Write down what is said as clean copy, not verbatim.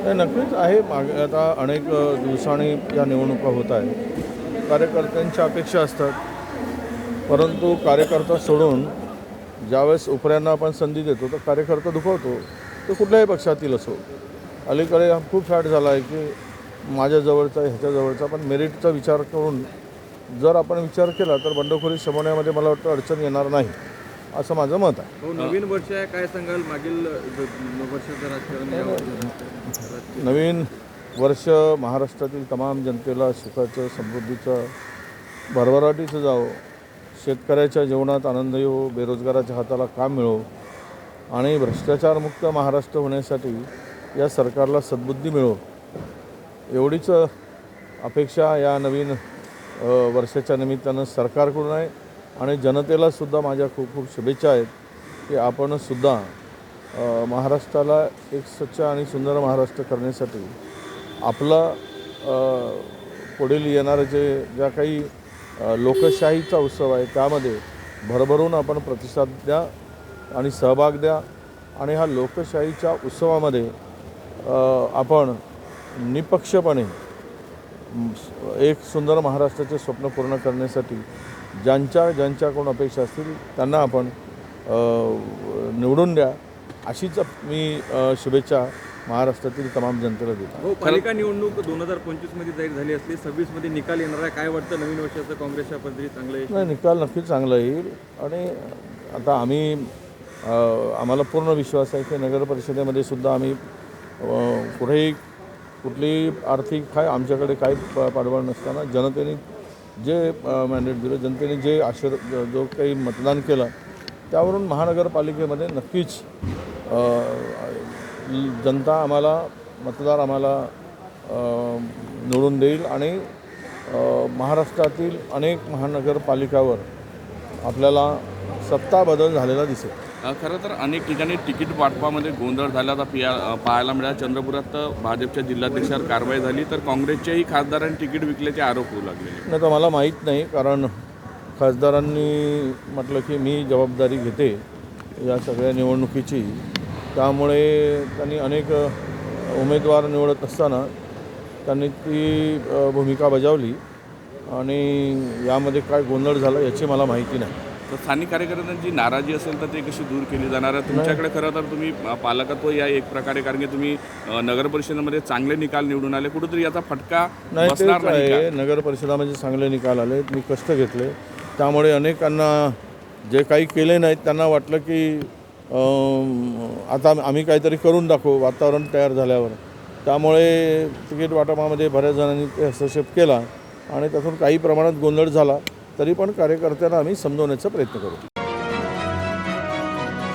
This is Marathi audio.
नाही, नक्कीच आहे. मागे आता अनेक दिवसांनी या निवडणुका होत आहेत. कार्यकर्त्यांच्या अपेक्षा असतात, परंतु कार्यकर्ता सोडून ज्यावेळेस उपऱ्यांना आपण संधी देतो तर कार्यकर्ता दुखावतो. तो कुठल्याही पक्षातील असो. अलीकडे खूप फॅट झाला आहे की माझ्या जवळचा ह्याच्या जवळचा, पण मेरिटचा विचार करून जर आपण विचार केला तर बंडखोरी शमवण्यामध्ये मला वाटतं अडचण येणार नाही, असं माझं मत आहे. हो, नवीन वर्ष आहे, काय सांगाल मागील वर्षाचं राजकारण यावर? नवीन वर्ष महाराष्ट्रातील तमाम जनतेला सुखाचं, समृद्धीचं, भरभराटीचं जावं, शेतकऱ्याच्या जीवनात आनंद येवो, बेरोजगाराच्या हाताला काम मिळो आणि भ्रष्टाचारमुक्त महाराष्ट्र होण्यासाठी या सरकारला सद्बुद्धी मिळो, एवढीच अपेक्षा या नवीन वर्षाच्या निमित्तानं सरकारकडून आहे. आणि जनतेलासुद्धा माझ्या खूप खूप शुभेच्छा आहेत की आपणसुद्धा महाराष्ट्राला एक स्वच्छ आणि सुंदर महाराष्ट्र करण्यासाठी आपला पुढील येणारे ज्या काही लोकशाहीचा उत्सव आहे त्यामध्ये भरभरून आपण प्रतिसाद द्या आणि सहभाग द्या. आणि ह्या लोकशाहीच्या उत्सवामध्ये आपण निपक्षपणे एक सुंदर महाराष्ट्राचे स्वप्न पूर्ण करण्यासाठी ज्यांच्याकडून अपेक्षा असतील त्यांना आपण निवडून द्या, अशीच मी शुभेच्छा महाराष्ट्रातील तमाम जनतेला देतो. हो, पालिका निवडणूक 2025 मध्ये जाहीर झाली असली, 26 मध्ये निकाल येणार आहे. काय वाटतं, नवीन वर्षाचं काँग्रेसच्या पद्धती चांगलं येईल? नाही, निकाल नक्कीच चांगला येईल. आणि आता आम्हाला पूर्ण विश्वास आहे की नगर परिषदेमध्ये सुद्धा आम्ही कुठलीही आर्थिक आमच्याकडे काही पाठबळ नसताना जनतेने जे मॅन्डेट दिलं, जनतेने जे जो काही मतदान केलं त्यावरून महानगरपालिकेमध्ये नक्कीच जनता मतदार आम्हाला निवडून देईल. आणि महाराष्ट्रातील अनेक महानगरपालिकावर आपल्याला सत्ता बदल झालेला दिसेल. खरं तर अनेक ठिकाणी तिकीट वाटपामध्ये गोंधळ झाला पाहायला मिळाला. चंद्रपुरात भाजपच्या जिल्हाध्यक्षावर कारवाई झाली, तर काँग्रेसच्याही खासदारांनी तिकीट विकल्याचे आरोप होऊ लागले. नाही, तर मला माहीत नाही, कारण खासदारांनी म्हटलं की मी जबाबदारी घेते या सगळ्या निवडणुकीची. त्यामुळे त्यांनी अनेक उमेदवार निवडत असताना त्यांनी ती भूमिका बजावली आणि यामध्ये काय गोंधळ झाला याची मला माहिती नाही. तर स्थानिक कार्यकर्त्यांची नाराजी असेल तर ते कशी दूर केली जाणार आहे? तुमच्याकडे खरं तर तुम्ही पालकत्व या एक प्रकारे, कारण की तुम्ही नगर परिषदेमध्ये चांगले निकाल निवडून आले, कुठेतरी याचा फटका बसणार नाही? नगर परिषदामध्ये चांगले निकाल आले, मी कष्ट घेतले, त्यामुळे अनेकांना जे काही केले नाहीत त्यांना वाटलं की आता आम्ही काहीतरी करून दाखवू वातावरण तयार झाल्यावर. त्यामुळे तिकीट वाटपामध्ये बऱ्याच जणांनी ते हस्तक्षेप केला आणि त्यातून काही प्रमाणात गोंधळ झाला. तरी पण कार्यकर्त्यांना आम्ही समजवण्याचा प्रयत्न करू.